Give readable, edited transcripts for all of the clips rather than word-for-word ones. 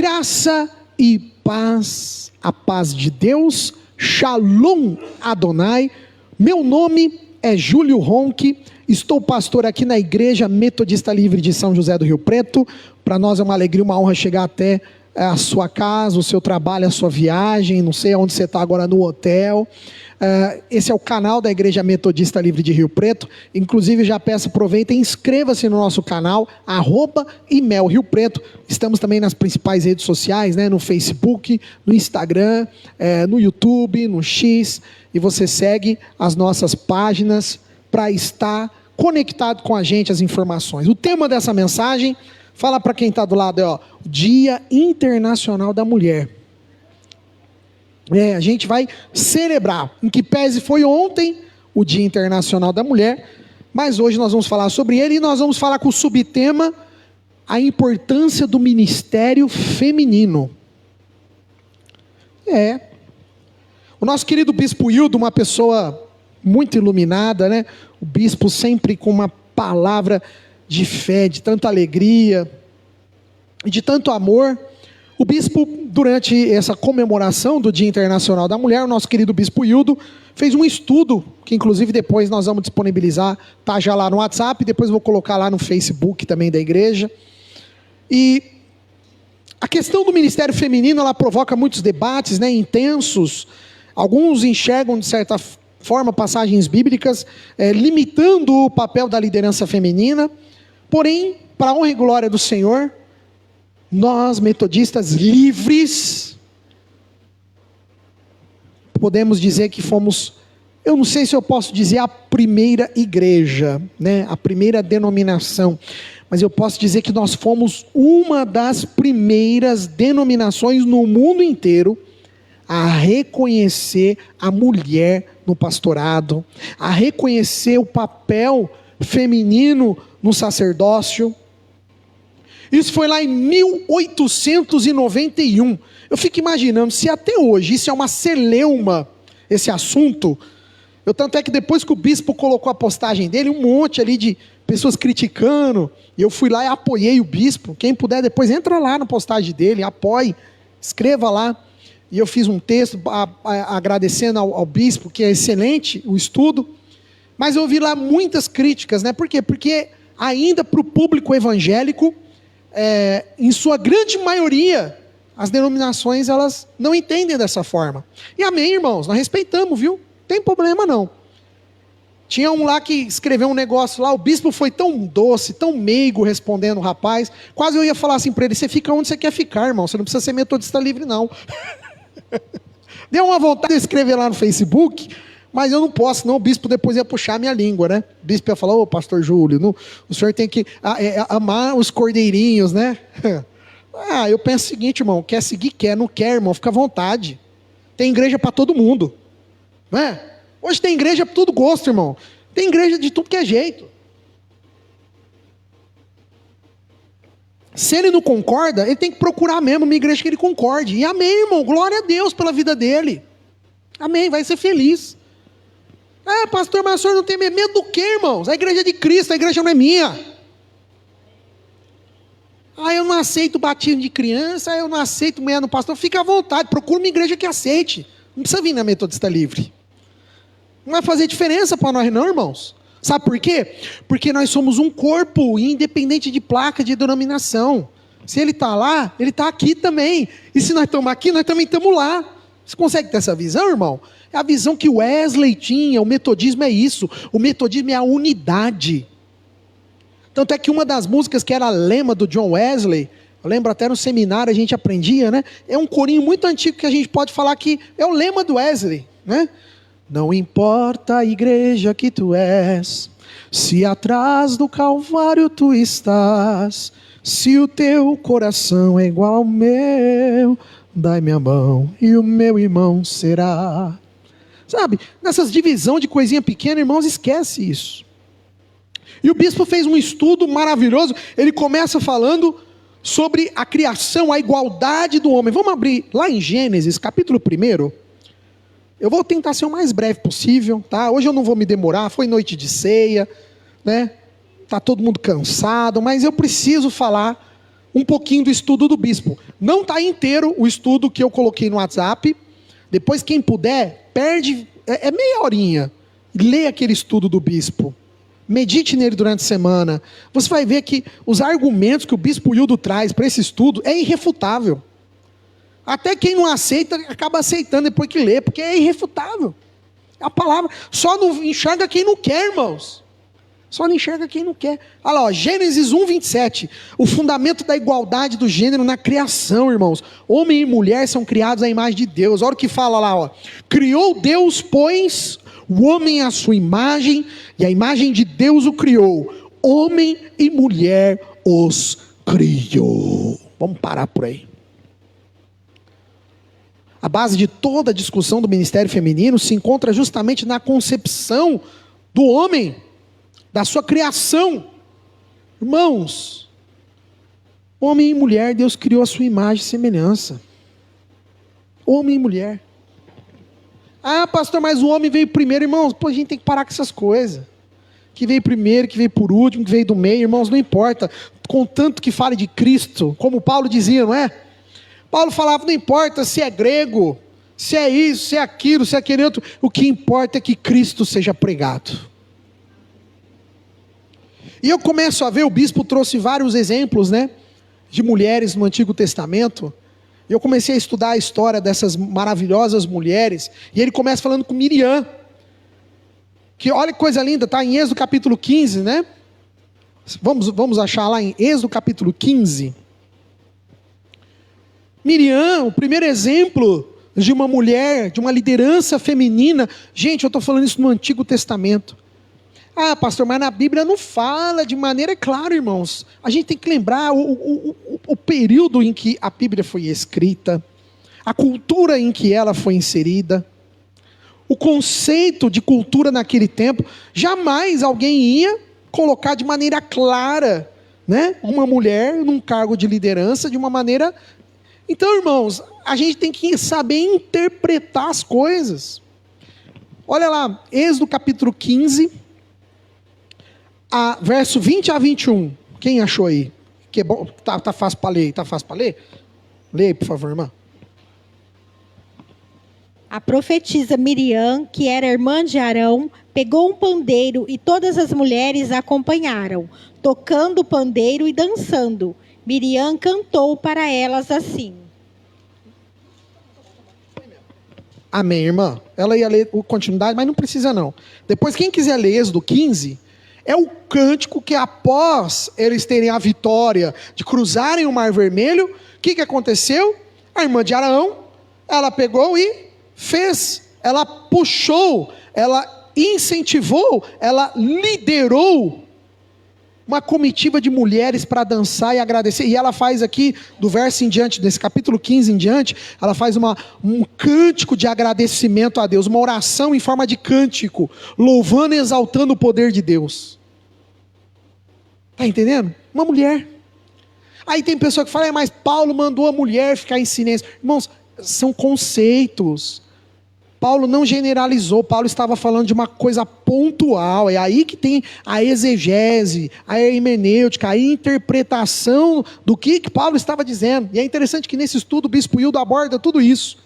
Graça e paz, a paz de Deus, Shalom Adonai. Meu nome é Júlio Ronque, estou pastor aqui na Igreja Metodista Livre de São José do Rio Preto. Para nós é uma alegria, uma honra chegar até a sua casa, o seu trabalho, a sua viagem, não sei onde você está agora, no hotel. Esse é o canal da Igreja Metodista Livre de Rio Preto. Inclusive já peço, aproveita e inscreva-se no nosso canal, @IMEL Rio Preto. Estamos também nas principais redes sociais, né? No Facebook, no Instagram, no YouTube, no X, e você segue as nossas páginas para estar conectado com a gente, as informações. O tema dessa mensagem, fala para quem está do lado, Dia Internacional da Mulher. A gente vai celebrar, em que pese foi ontem o Dia Internacional da Mulher, mas hoje nós vamos falar sobre ele e nós vamos falar com o subtema a importância do ministério feminino. O nosso querido Bispo Hildo, uma pessoa muito iluminada, né? O bispo sempre com uma palavra de fé, de tanta alegria e de tanto amor. O bispo, durante essa comemoração do Dia Internacional da Mulher, o nosso querido Bispo Hildo fez um estudo, que inclusive depois nós vamos disponibilizar, tá já lá no WhatsApp, depois vou colocar lá no Facebook também da igreja. E a questão do ministério feminino, ela provoca muitos debates, né, intensos. Alguns enxergam, de certa forma, passagens bíblicas, limitando o papel da liderança feminina. Porém, para a honra e glória do Senhor, nós, metodistas livres, podemos dizer que fomos, eu não sei se eu posso dizer a primeira igreja, né, a primeira denominação, mas eu posso dizer que nós fomos uma das primeiras denominações no mundo inteiro a reconhecer a mulher no pastorado, a reconhecer o papel feminino no sacerdócio. Isso foi lá em 1891. Eu fico imaginando, se até hoje isso é uma celeuma, esse assunto. Tanto é que depois que o bispo colocou a postagem dele, um monte ali de pessoas criticando, e eu fui lá e apoiei o bispo. Quem puder depois, entra lá na postagem dele, apoie, escreva lá. E eu fiz um texto agradecendo ao bispo, que é excelente o estudo. Mas eu vi lá muitas críticas, né? Por quê? Porque ainda para o público evangélico, em sua grande maioria, as denominações, elas não entendem dessa forma. E amém, irmãos, nós respeitamos, viu? Não tem problema não. Tinha um lá que escreveu um negócio lá, o bispo foi tão doce, tão meigo respondendo o rapaz, quase eu ia falar assim para ele: você fica onde você quer ficar, irmão, você não precisa ser metodista livre não. Deu uma vontade de escrever lá no Facebook, mas eu não posso, senão o bispo depois ia puxar a minha língua, né? O bispo ia falar: pastor Júlio, o senhor tem que amar os cordeirinhos, né? Eu penso o seguinte, irmão: quer seguir, quer, não quer, irmão, fica à vontade. Tem igreja para todo mundo, não é? Hoje tem igreja para todo gosto, irmão. Tem igreja de tudo que é jeito. Se ele não concorda, ele tem que procurar mesmo uma igreja que ele concorde. E amém, irmão, glória a Deus pela vida dele. Amém, vai ser feliz. Pastor, mas o senhor não tem medo do quê, irmãos? A igreja é de Cristo, a igreja não é minha. Eu não aceito batismo de criança, eu não aceito mulher no pastor. Fica à vontade, procura uma igreja que aceite. Não precisa vir na Metodista Livre. Não vai fazer diferença para nós não, irmãos. Sabe por quê? Porque nós somos um corpo, independente de placa, de denominação. Se ele está lá, ele está aqui também. E se nós estamos aqui, nós também estamos lá. Você consegue ter essa visão, irmão? É a visão que Wesley tinha. O metodismo é isso. O metodismo é a unidade. Tanto é que uma das músicas que era lema do John Wesley, eu lembro até no seminário a gente aprendia, né? É um corinho muito antigo que a gente pode falar que é o lema do Wesley, né? Não importa a igreja que tu és, se atrás do Calvário tu estás, se o teu coração é igual ao meu, dai-me a mão e o meu irmão será. Sabe, nessas divisões de coisinha pequena, irmãos, esquece isso. E o bispo fez um estudo maravilhoso. Ele começa falando sobre a criação, a igualdade do homem. Vamos abrir lá em Gênesis, capítulo 1. Eu vou tentar ser o mais breve possível, tá? Hoje eu não vou me demorar, foi noite de ceia, né? Tá todo mundo cansado, mas eu preciso falar um pouquinho do estudo do bispo. Não está inteiro o estudo que eu coloquei no WhatsApp. Depois, quem puder, perde, é meia horinha. Lê aquele estudo do bispo. Medite nele durante a semana. Você vai ver que os argumentos que o bispo Hildo traz para esse estudo é irrefutável. Até quem não aceita, acaba aceitando depois que lê, porque é irrefutável. A palavra, só não enxerga quem não quer, irmãos. Só não enxerga quem não quer. Olha lá, ó, Gênesis 1:27. O fundamento da igualdade do gênero na criação, irmãos. Homem e mulher são criados à imagem de Deus. Olha o que fala lá, ó. Criou Deus, pois, o homem à sua imagem, e a imagem de Deus o criou. Homem e mulher os criou. Vamos parar por aí. A base de toda a discussão do ministério feminino se encontra justamente na concepção do homem, da sua criação. Irmãos, homem e mulher, Deus criou a sua imagem e semelhança. Homem e mulher. Ah, pastor, mas o homem veio primeiro. Irmãos, pô, a gente tem que parar com essas coisas. Que veio primeiro, que veio por último, que veio do meio. Irmãos, não importa. Contanto que fale de Cristo, como Paulo dizia, não é? Paulo falava, não importa se é grego, se é isso, se é aquilo, se é aquele outro. O que importa é que Cristo seja pregado. E eu começo a ver, o bispo trouxe vários exemplos, né, de mulheres no Antigo Testamento. Eu comecei a estudar a história dessas maravilhosas mulheres. E ele começa falando com Miriam. Que olha que coisa linda, está em Êxodo capítulo 15, né? Vamos achar lá em Êxodo capítulo 15. Miriam, o primeiro exemplo de uma mulher, de uma liderança feminina. Gente, eu estou falando isso no Antigo Testamento. Ah, pastor, mas na Bíblia não fala de maneira clara, irmãos. A gente tem que lembrar o período em que a Bíblia foi escrita, a cultura em que ela foi inserida, o conceito de cultura naquele tempo. Jamais alguém ia colocar de maneira clara, né, uma mulher num cargo de liderança de uma maneira... Então, irmãos, a gente tem que saber interpretar as coisas. Olha lá, Êxodo capítulo 15, verso 20 a 21. Quem achou aí? Que é bom, tá fácil para ler. Tá fácil para ler? Lê aí, por favor, irmã. A profetisa Miriam, que era irmã de Arão, pegou um pandeiro e todas as mulheres a acompanharam, tocando o pandeiro e dançando. Miriam cantou para elas assim. Amém, irmã. Ela ia ler a continuidade, mas não precisa não. Depois, quem quiser ler Êxodo 15, é o cântico que após eles terem a vitória de cruzarem o Mar Vermelho, o que aconteceu? A irmã de Arão, ela pegou e fez, ela puxou, ela incentivou, ela liderou uma comitiva de mulheres para dançar e agradecer. E ela faz aqui, do verso em diante, desse capítulo 15 em diante, ela faz um cântico de agradecimento a Deus, uma oração em forma de cântico, louvando e exaltando o poder de Deus. Está entendendo? Uma mulher. Aí tem pessoa que fala, mas Paulo mandou a mulher ficar em silêncio. Irmãos, são conceitos. Paulo não generalizou, Paulo estava falando de uma coisa pontual. É aí que tem a exegese, a hermenêutica, a interpretação do que Paulo estava dizendo. E é interessante que nesse estudo o bispo Hildo aborda tudo isso.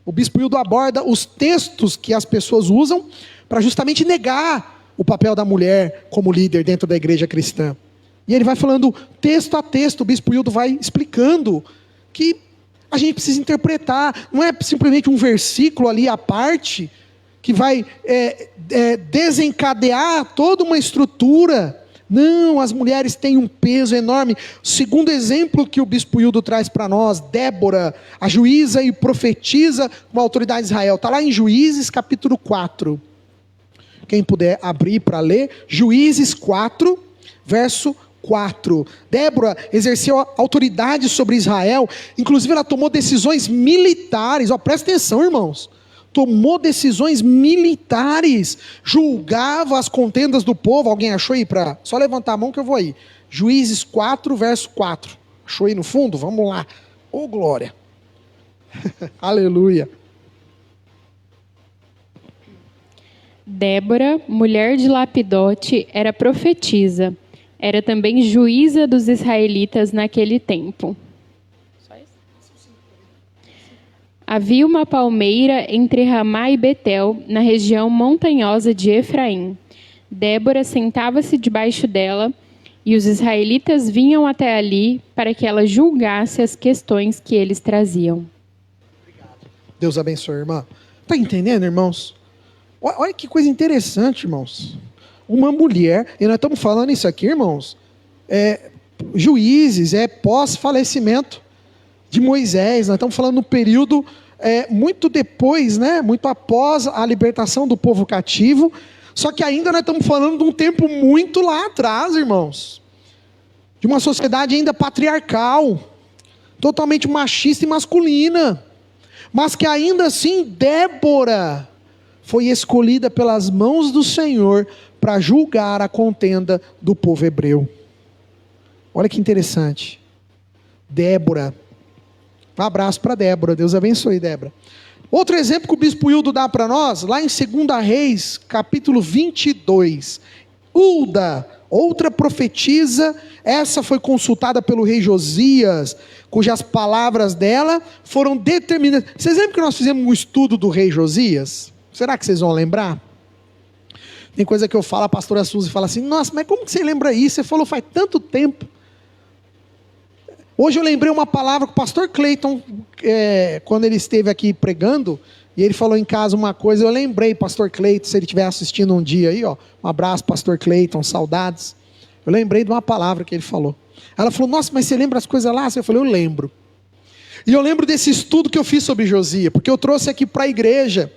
O bispo Hildo aborda os textos que as pessoas usam para justamente negar o papel da mulher como líder dentro da igreja cristã. E ele vai falando texto a texto, o bispo Hildo vai explicando que a gente precisa interpretar, não é simplesmente um versículo ali à parte, que vai desencadear toda uma estrutura. Não, as mulheres têm um peso enorme. O segundo exemplo que o bispo Hildo traz para nós, Débora, a juíza e profetiza com a autoridade de Israel, está lá em Juízes capítulo 4. Quem puder abrir para ler, Juízes 4, verso 4. Débora exerceu autoridade sobre Israel, inclusive ela tomou decisões militares, presta atenção, irmãos, tomou decisões militares, julgava as contendas do povo. Alguém achou aí? Só levantar a mão que eu vou aí. Juízes 4, verso 4. Achou aí no fundo? Vamos lá. Ô glória. Aleluia. Débora, mulher de Lapidote, era profetisa. era também juíza dos israelitas naquele tempo. Havia uma palmeira entre Ramá e Betel, na região montanhosa de Efraim. Débora sentava-se debaixo dela, e os israelitas vinham até ali para que ela julgasse as questões que eles traziam. Deus abençoe, irmã. Está entendendo, irmãos? Olha que coisa interessante, irmãos. Uma mulher, e nós estamos falando isso aqui, irmãos, Juízes, pós-falecimento de Moisés. Nós estamos falando no período muito depois, né? Muito após a libertação do povo cativo. Só que ainda nós estamos falando de um tempo muito lá atrás, irmãos. De uma sociedade ainda patriarcal, totalmente machista e masculina. Mas que ainda assim Débora foi escolhida pelas mãos do Senhor para julgar a contenda do povo hebreu. Olha que interessante. Débora. Um abraço para Débora. Deus abençoe, Débora. Outro exemplo que o bispo Hildo dá para nós, lá em 2 Reis, capítulo 22. Hulda, outra profetisa, essa foi consultada pelo rei Josias, cujas palavras dela foram determinadas. Vocês lembram que nós fizemos um estudo do rei Josias? Será que vocês vão lembrar? Tem coisa que eu falo, a pastora Suzy fala assim, nossa, mas como que você lembra isso? Você falou faz tanto tempo. Hoje eu lembrei uma palavra que o pastor Cleiton, quando ele esteve aqui pregando, e ele falou em casa uma coisa, eu lembrei, pastor Cleiton, se ele estiver assistindo um dia aí, ó, um abraço, pastor Cleiton, saudades. Eu lembrei de uma palavra que ele falou. Ela falou, nossa, mas você lembra as coisas lá? Eu falei, eu lembro. E eu lembro desse estudo que eu fiz sobre Josias, porque eu trouxe aqui para a igreja.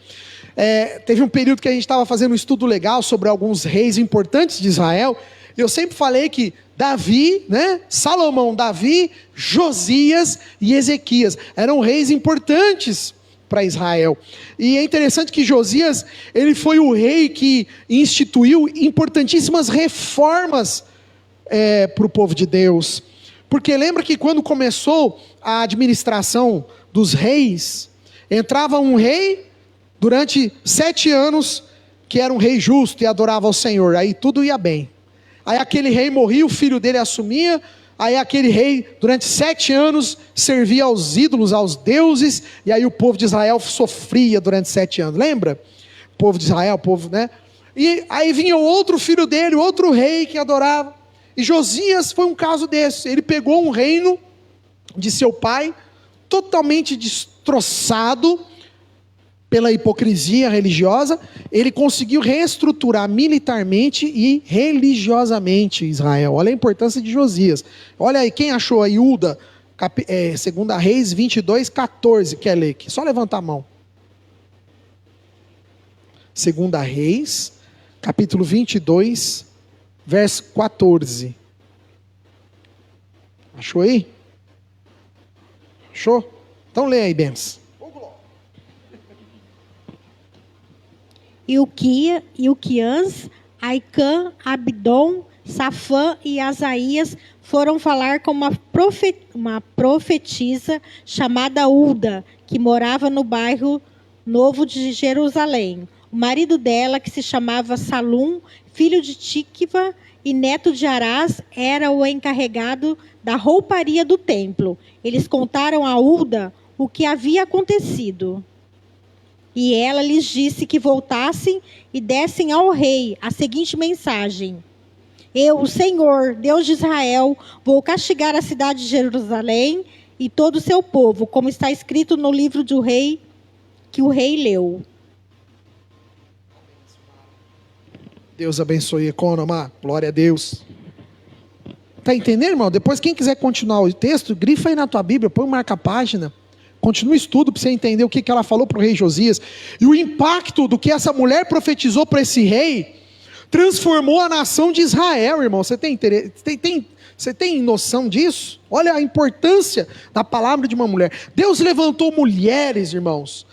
Teve um período que a gente estava fazendo um estudo legal sobre alguns reis importantes de Israel. Eu sempre falei que Davi, né? Salomão, Davi, Josias e Ezequias eram reis importantes para Israel. E é interessante que Josias, ele foi o rei que instituiu importantíssimas reformas para o povo de Deus. Porque lembra que quando começou a administração dos reis, entrava um rei durante 7 anos, que era um rei justo e adorava ao Senhor, aí tudo ia bem. Aí aquele rei morria, o filho dele assumia, aí aquele rei durante 7 anos servia aos ídolos, aos deuses, e aí o povo de Israel sofria durante 7 anos, lembra? O povo de Israel, o povo, né? E aí vinha outro filho dele, outro rei que adorava, e Josias foi um caso desse. Ele pegou um reino de seu pai, totalmente destroçado pela hipocrisia religiosa, ele conseguiu reestruturar militarmente e religiosamente Israel. Olha a importância de Josias. Olha aí, quem achou aí, Hilda, 2 Reis 22, 14, quer ler aqui? Só levantar a mão. 2 Reis, capítulo 22, verso 14. Achou aí? Achou? Então lê aí, Bens. Ilquias, Aicã, Abdom, Safã e Asaías foram falar com uma profetisa chamada Hulda, que morava no bairro Novo de Jerusalém. O marido dela, que se chamava Salum, filho de Tikva e neto de Arás, era o encarregado da rouparia do templo. Eles contaram a Hulda o que havia acontecido. E ela lhes disse que voltassem e dessem ao rei a seguinte mensagem: Eu, o Senhor, Deus de Israel, vou castigar a cidade de Jerusalém e todo o seu povo, como está escrito no livro do rei, que o rei leu. Deus abençoe, Economa. Glória a Deus. Está entendendo, irmão? Depois, quem quiser continuar o texto, grifa aí na tua Bíblia, põe marca a página. Continua o estudo para você entender o que ela falou para o rei Josias. E o impacto do que essa mulher profetizou para esse rei transformou a nação de Israel, irmão. Você tem noção disso? Olha a importância da palavra de uma mulher. Deus levantou mulheres, irmãos,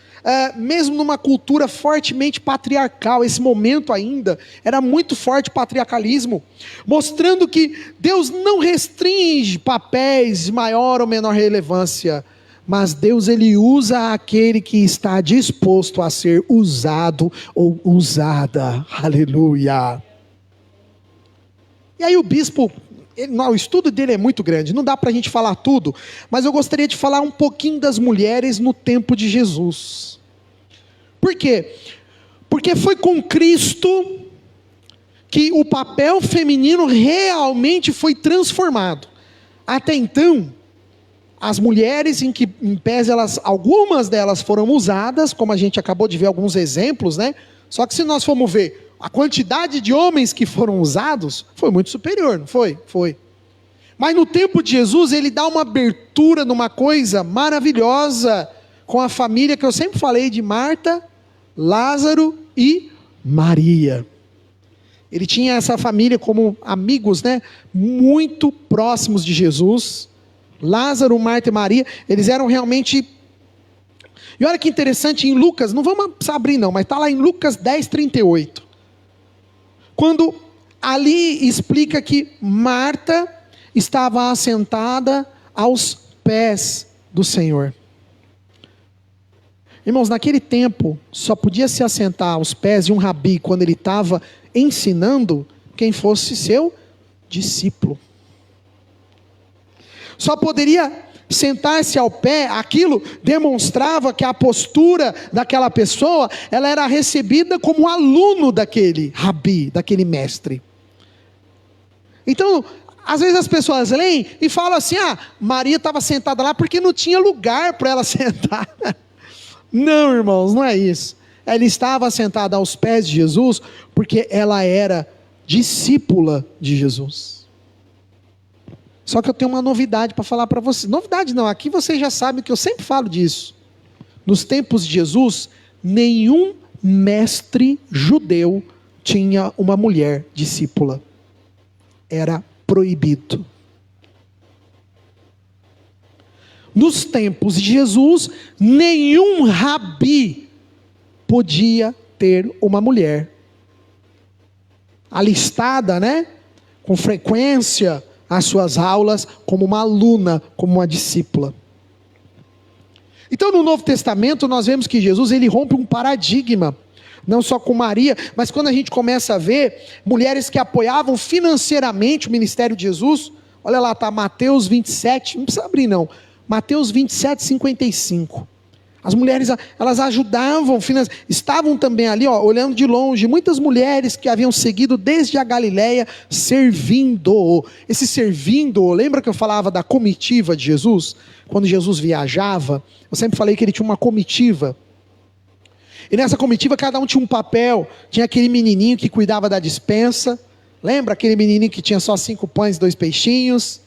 mesmo numa cultura fortemente patriarcal. Esse momento ainda era muito forte o patriarcalismo, mostrando que Deus não restringe papéis de maior ou menor relevância, mas Deus, ele usa aquele que está disposto a ser usado ou usada. Aleluia. E aí o bispo, o estudo dele é muito grande, não dá para a gente falar tudo, mas eu gostaria de falar um pouquinho das mulheres no tempo de Jesus. Por quê? Porque foi com Cristo que o papel feminino realmente foi transformado. Até então, as mulheres em pese algumas delas foram usadas, como a gente acabou de ver alguns exemplos, né? Só que se nós formos ver a quantidade de homens que foram usados, foi muito superior, não foi? Foi. Mas no tempo de Jesus, ele dá uma abertura numa coisa maravilhosa com a família que eu sempre falei de Marta, Lázaro e Maria. Ele tinha essa família como amigos, né, muito próximos de Jesus. Lázaro, Marta e Maria, eles eram realmente... E olha que interessante, em Lucas, não vamos abrir não, mas está lá em Lucas 10:38. Quando ali explica que Marta estava assentada aos pés do Senhor. Irmãos, naquele tempo, só podia se assentar aos pés de um rabi quando ele estava ensinando quem fosse seu discípulo. Só poderia sentar-se ao pé, aquilo demonstrava que a postura daquela pessoa, ela era recebida como aluno daquele rabi, daquele mestre. Então, às vezes as pessoas leem e falam assim, Maria estava sentada lá porque não tinha lugar para ela sentar. Não, irmãos, não é isso. Ela estava sentada aos pés de Jesus porque ela era discípula de Jesus. Só que eu tenho uma novidade para falar para você. Novidade não, aqui vocês já sabem que eu sempre falo disso. Nos tempos de Jesus, nenhum mestre judeu tinha uma mulher discípula. Era proibido. Nos tempos de Jesus, nenhum rabi podia ter uma mulher alistada, né? Com frequência às suas aulas, como uma aluna, como uma discípula. Então no Novo Testamento nós vemos que Jesus ele rompe um paradigma, não só com Maria, mas quando a gente começa a ver mulheres que apoiavam financeiramente o ministério de Jesus, olha lá, está Mateus 27, não precisa abrir não, Mateus 27:55. As mulheres, elas ajudavam, estavam também ali, olhando de longe, muitas mulheres que haviam seguido desde a Galileia, servindo. Esse servindo, lembra que eu falava da comitiva de Jesus? Quando Jesus viajava, eu sempre falei que ele tinha uma comitiva. E nessa comitiva cada um tinha um papel. Tinha aquele menininho que cuidava da despensa. Lembra aquele menininho que tinha só 5 pães e 2 peixinhos?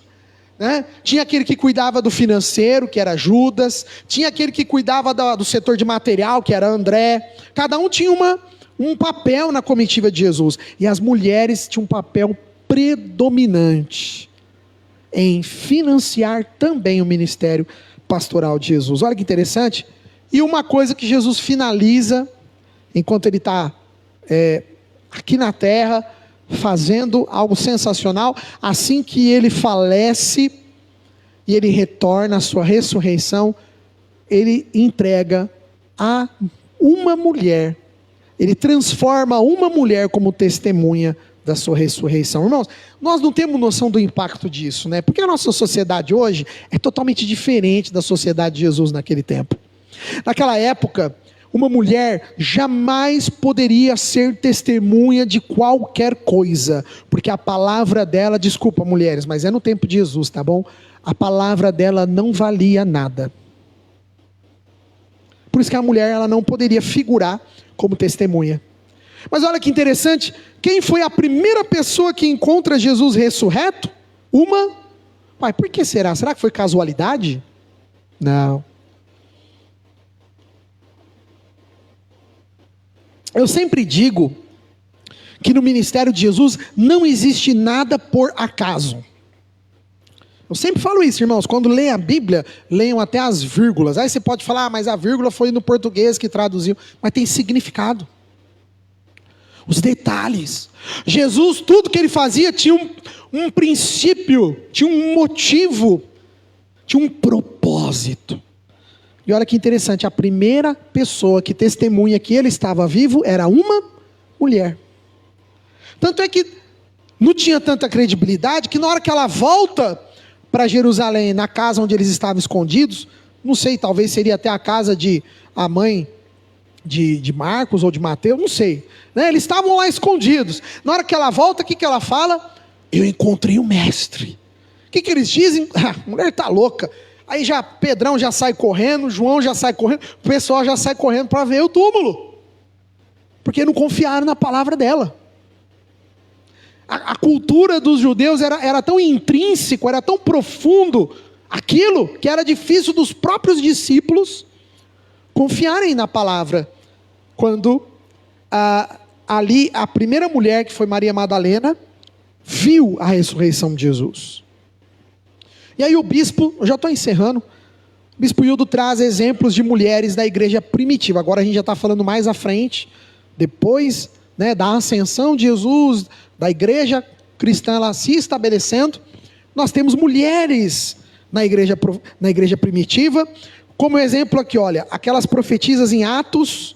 Né? Tinha aquele que cuidava do financeiro, que era Judas. Tinha aquele que cuidava do setor de material, que era André. Cada um tinha um papel na comitiva de Jesus. E as mulheres tinham um papel predominante em financiar também o ministério pastoral de Jesus. Olha que interessante. E uma coisa que Jesus finaliza, enquanto ele está aqui na terra, fazendo algo sensacional, assim que ele falece e ele retorna à sua ressurreição, ele entrega a uma mulher, ele transforma uma mulher como testemunha da sua ressurreição. Irmãos, nós não temos noção do impacto disso, né? Porque a nossa sociedade hoje é totalmente diferente da sociedade de Jesus naquele tempo. Naquela época, uma mulher jamais poderia ser testemunha de qualquer coisa, porque a palavra dela, desculpa mulheres, mas é no tempo de Jesus, tá bom? A palavra dela não valia nada. Por isso que a mulher ela não poderia figurar como testemunha. Mas olha que interessante, quem foi a primeira pessoa que encontra Jesus ressurreto? Pai, por que será? Será que foi casualidade? Não. Eu sempre digo que no ministério de Jesus não existe nada por acaso. Eu sempre falo isso, irmãos, quando leem a Bíblia, leiam até as vírgulas. Aí você pode falar, mas a vírgula foi no português que traduziu. Mas tem significado. Os detalhes. Jesus, tudo que ele fazia tinha um princípio, tinha um motivo, tinha um propósito. E olha que interessante, a primeira pessoa que testemunha que ele estava vivo era uma mulher. Tanto é que não tinha tanta credibilidade, que na hora que ela volta para Jerusalém, na casa onde eles estavam escondidos, não sei, talvez seria até a casa de a mãe de Marcos ou de Mateus, não sei, né? Eles estavam lá escondidos. Na hora que ela volta, o que ela fala? Eu encontrei o mestre. O que eles dizem? Ah, a mulher está louca. Aí já Pedrão já sai correndo, João já sai correndo, o pessoal já sai correndo para ver o túmulo, porque não confiaram na palavra dela. A cultura dos judeus era tão intrínseco, era tão profundo, aquilo que era difícil dos próprios discípulos confiarem na palavra. Quando ali a primeira mulher, que foi Maria Madalena, viu a ressurreição de Jesus. E aí o bispo, eu já estou encerrando, o bispo Hildo traz exemplos de mulheres da igreja primitiva. Agora a gente já está falando mais à frente, depois, né, da ascensão de Jesus, da igreja cristã ela se estabelecendo. Nós temos mulheres na igreja primitiva, como exemplo aqui, olha, aquelas profetisas em Atos,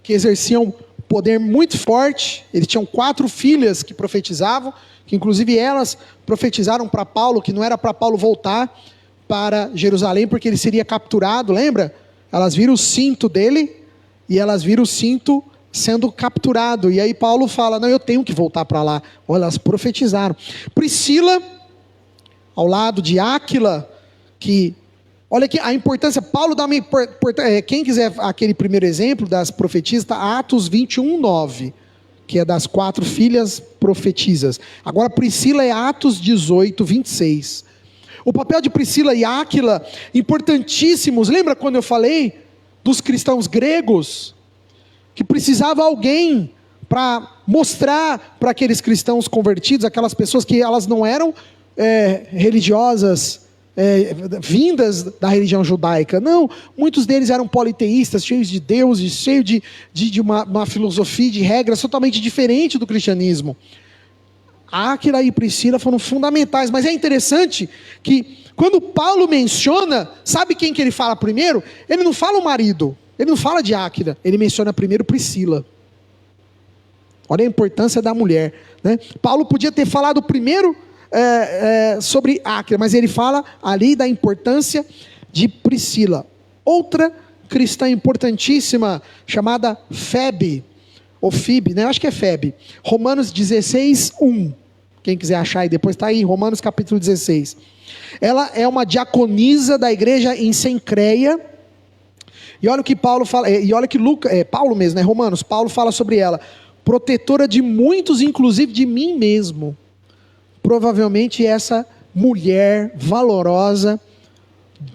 que exerciam poder muito forte. Eles tinham 4 filhas que profetizavam, que inclusive elas profetizaram para Paulo, que não era para Paulo voltar para Jerusalém, porque ele seria capturado, lembra? Elas viram o cinto dele, e elas viram o cinto sendo capturado, e aí Paulo fala, não, eu tenho que voltar para lá. Olha, elas profetizaram. Priscila, ao lado de Áquila, que, olha aqui, a importância, Paulo dá uma importância, quem quiser aquele primeiro exemplo das profetisas, Atos 21:9, que é das 4 filhas profetisas. Agora Priscila é Atos 18:26. O papel de Priscila e Áquila, importantíssimos. Lembra quando eu falei dos cristãos gregos, que precisava alguém para mostrar para aqueles cristãos convertidos, aquelas pessoas que elas não eram religiosas, vindas da religião judaica, não, muitos deles eram politeístas, cheios de deuses, cheios de uma filosofia, de regras totalmente diferente do cristianismo. Áquila e Priscila foram fundamentais, mas é interessante que quando Paulo menciona, sabe quem que ele fala primeiro? Ele não fala o marido, ele não fala de Áquila, ele menciona primeiro Priscila. Olha a importância da mulher, né? Paulo podia ter falado primeiro sobre Áquila, mas ele fala ali da importância de Priscila. Outra cristã importantíssima, chamada Febe, ou Fibe, né? Eu acho que é Febe. Romanos 16:1. Quem quiser achar aí depois, está aí, Romanos capítulo 16. Ela é uma diaconisa da igreja em Cencreia. E olha o que Paulo fala, e olha que Paulo mesmo, né? Romanos, Paulo fala sobre ela. Protetora de muitos, inclusive de mim mesmo. Provavelmente essa mulher valorosa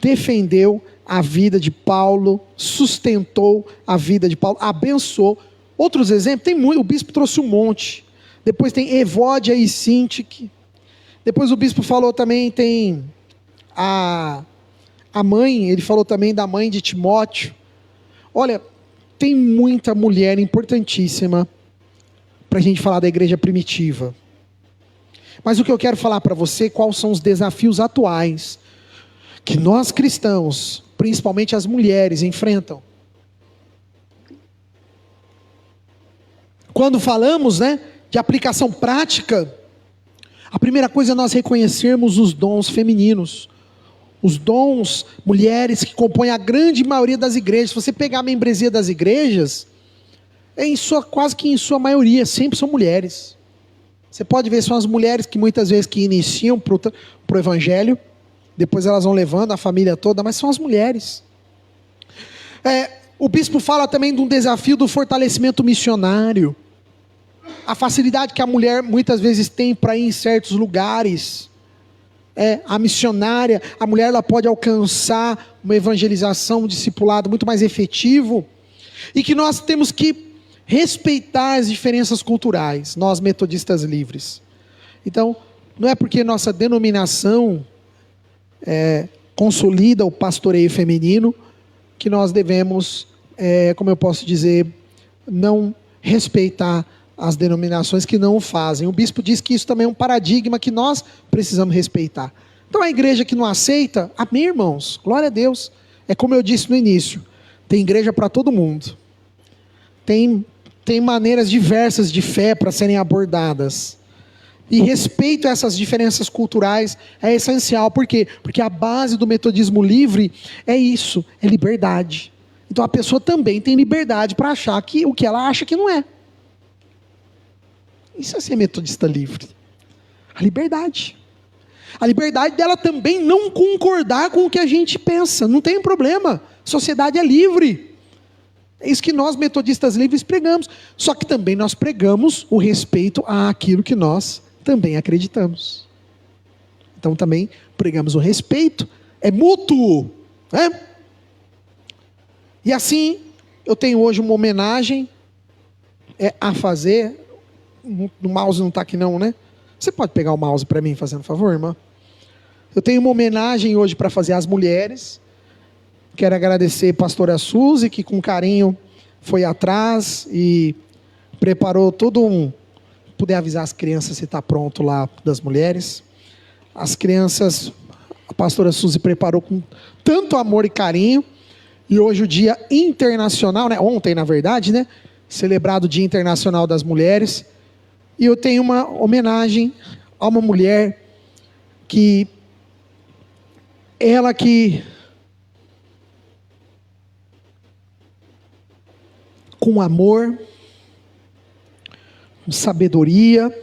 defendeu a vida de Paulo, sustentou a vida de Paulo, abençoou. Outros exemplos, tem muito, o bispo trouxe um monte. Depois tem Evódia e Sintique. Depois o bispo falou também, tem a mãe, ele falou também da mãe de Timóteo. Olha, tem muita mulher importantíssima para a gente falar da igreja primitiva. Mas o que eu quero falar para você, quais são os desafios atuais que nós cristãos, principalmente as mulheres, enfrentam. Quando falamos, né, de aplicação prática, a primeira coisa é nós reconhecermos os dons femininos. Os dons, mulheres que compõem a grande maioria das igrejas. Se você pegar a membresia das igrejas, quase que em sua maioria, sempre são mulheres. Você pode ver, são as mulheres que muitas vezes que iniciam para o evangelho, depois elas vão levando a família toda, mas são as mulheres. O bispo fala também de um desafio do fortalecimento missionário. A facilidade que a mulher muitas vezes tem para ir em certos lugares. A missionária, a mulher ela pode alcançar uma evangelização, um discipulado muito mais efetivo. E que nós temos que respeitar as diferenças culturais, nós metodistas livres. Então, não é porque nossa denominação consolida o pastoreio feminino, que nós devemos, como eu posso dizer, não respeitar as denominações que não o fazem. O bispo diz que isso também é um paradigma que nós precisamos respeitar. Então a igreja que não aceita, amém, irmãos, glória a Deus. É como eu disse no início, tem igreja para todo mundo. Tem maneiras diversas de fé para serem abordadas. E respeito a essas diferenças culturais é essencial. Por quê? Porque a base do metodismo livre é isso, é liberdade. Então a pessoa também tem liberdade para achar que o que ela acha que não é. Isso é ser metodista livre. A liberdade. A liberdade dela também não concordar com o que a gente pensa. Não tem problema. A sociedade é livre. É isso que nós metodistas livres pregamos. Só que também nós pregamos o respeito àquilo que nós também acreditamos. Então também pregamos o respeito. É mútuo, né? E assim, eu tenho hoje uma homenagem a fazer. O mouse não está aqui não, né? Você pode pegar o mouse para mim, fazendo favor, irmã? Eu tenho uma homenagem hoje para fazer às mulheres. Quero agradecer a pastora Suzy, que com carinho foi atrás e preparou todo um... Poder avisar as crianças se está pronto lá das mulheres. As crianças, a pastora Suzy preparou com tanto amor e carinho. E hoje o Dia Internacional, né? Ontem na verdade, né? Celebrado o Dia Internacional das Mulheres. E eu tenho uma homenagem a uma mulher que... Ela que... Com amor, com sabedoria,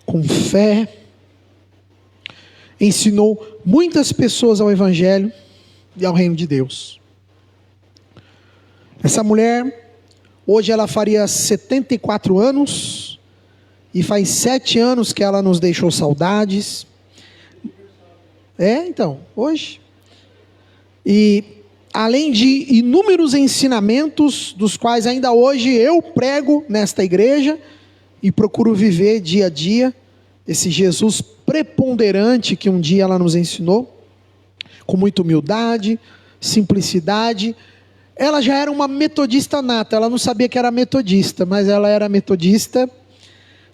com fé, ensinou muitas pessoas ao Evangelho e ao Reino de Deus. Essa mulher, hoje ela faria 74 anos, e faz 7 anos que ela nos deixou saudades. Então, hoje. E além de inúmeros ensinamentos, dos quais ainda hoje eu prego nesta igreja, e procuro viver dia a dia, esse Jesus preponderante que um dia ela nos ensinou, com muita humildade, simplicidade. Ela já era uma metodista nata, ela não sabia que era metodista, mas ela era metodista,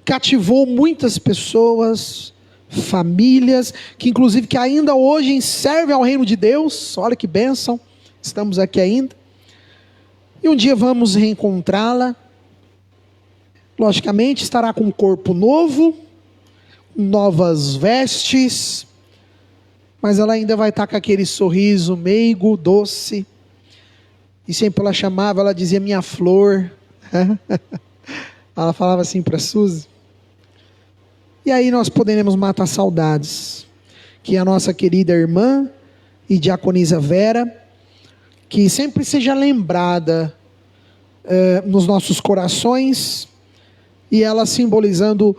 cativou muitas pessoas, famílias, que inclusive que ainda hoje servem ao reino de Deus. Olha que bênção, estamos aqui ainda, e um dia vamos reencontrá-la, logicamente estará com um corpo novo, novas vestes, mas ela ainda vai estar com aquele sorriso meigo, doce, e sempre ela chamava, ela dizia minha flor, ela falava assim para Suzy. E aí nós poderemos matar saudades, que a nossa querida irmã e diaconisa Vera, que sempre seja lembrada nos nossos corações, e ela simbolizando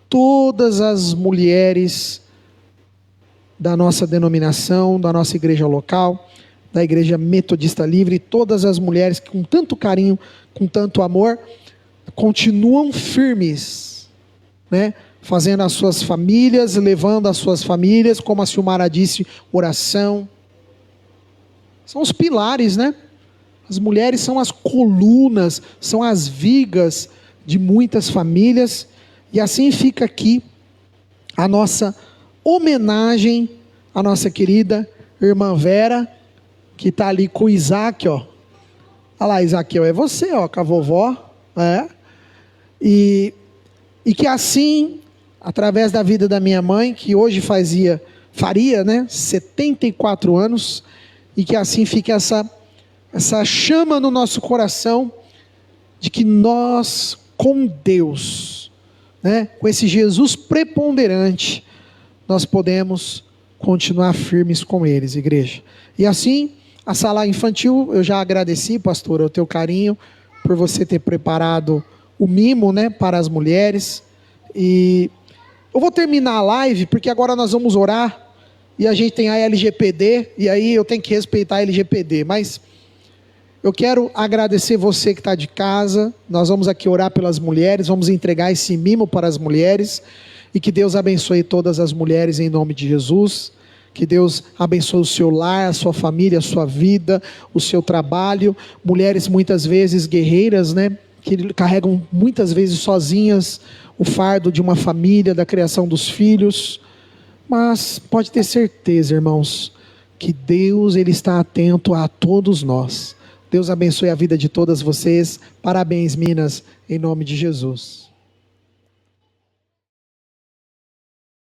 todas as mulheres da nossa denominação, da nossa igreja local, da igreja metodista livre, todas as mulheres que com tanto carinho, com tanto amor, continuam firmes, né? Fazendo as suas famílias, levando as suas famílias, como a Silmara disse, oração. São os pilares, né? As mulheres são as colunas, são as vigas de muitas famílias. E assim fica aqui a nossa homenagem à nossa querida irmã Vera, que está ali com o Isaac, ó. Olha lá, Isaqueu, é você, ó, com a vovó. E que assim, através da vida da minha mãe, que hoje faria, né, 74 anos, e que assim fique essa chama no nosso coração, de que nós, com Deus, né, com esse Jesus preponderante, nós podemos continuar firmes com eles, igreja. E assim, a sala infantil, eu já agradeci, pastor, o teu carinho, por você ter preparado o mimo, né, para as mulheres. E eu vou terminar a live, porque agora nós vamos orar, e a gente tem a LGPD, e aí eu tenho que respeitar a LGPD, mas eu quero agradecer você que está de casa. Nós vamos aqui orar pelas mulheres, vamos entregar esse mimo para as mulheres, e que Deus abençoe todas as mulheres em nome de Jesus. Que Deus abençoe o seu lar, a sua família, a sua vida, o seu trabalho. Mulheres muitas vezes guerreiras, né, que carregam muitas vezes sozinhas o fardo de uma família, da criação dos filhos. Mas pode ter certeza, irmãos, que Deus, Ele está atento a todos nós. Deus abençoe a vida de todas vocês. Parabéns, Minas, em nome de Jesus.